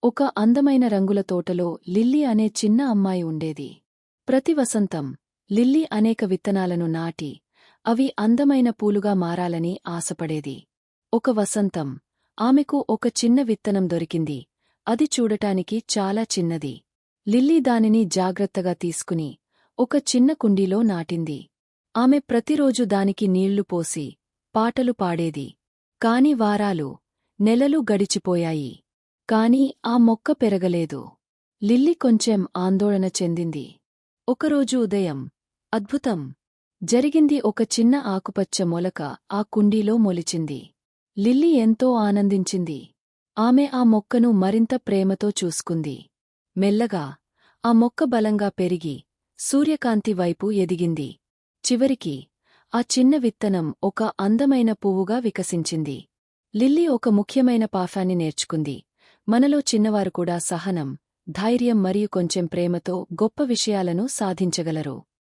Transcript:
ఒక అందమైన రంగుల తోటలో లిల్లీ అనే చిన్న అమ్మాయి ఉండేది. ప్రతి వసంతం లిల్లీ అనేక విత్తనాలను నాటి అవి అందమైన పూలుగా మారాలని ఆశపడేది. ఒక వసంతం ఆమెకు ఒక చిన్న విత్తనం దొరికింది. అది చూడటానికి చాలా చిన్నది. లిల్లీ దానిని జాగ్రత్తగా తీసుకుని ఒక చిన్న కుండీలో నాటింది. ఆమె ప్రతిరోజు దానికి నీళ్లు పోసి పాటలు పాడేది. కాని వారాలు, నెలలు గడిచిపోయాయి. కాని ఆ మొక్క పెరగలేదు. లిల్లీ కొంచెం ఆందోళన చెందింది. ఒకరోజు ఉదయం అద్భుతం జరిగింది. ఒక చిన్న ఆకుపచ్చ మొలక ఆ కుండీలో మొలిచింది. లిల్లీ ఎంతో ఆనందించింది. ఆమె ఆ మొక్కను మరింత ప్రేమతో చూసుకుంది. మెల్లగా ఆ మొక్క బలంగా పెరిగి సూర్యకాంతి వైపు ఎదిగింది. చివరికి ఆ చిన్న విత్తనం ఒక అందమైన పువ్వుగా వికసించింది. లిల్లీ ఒక ముఖ్యమైన పాఠాన్ని నేర్చుకుంది. మనలో చిన్నవారు కూడా సహనం, ధైర్యం మరియు కొంచెం ప్రేమతో గొప్ప విషయాలను సాధించగలరు.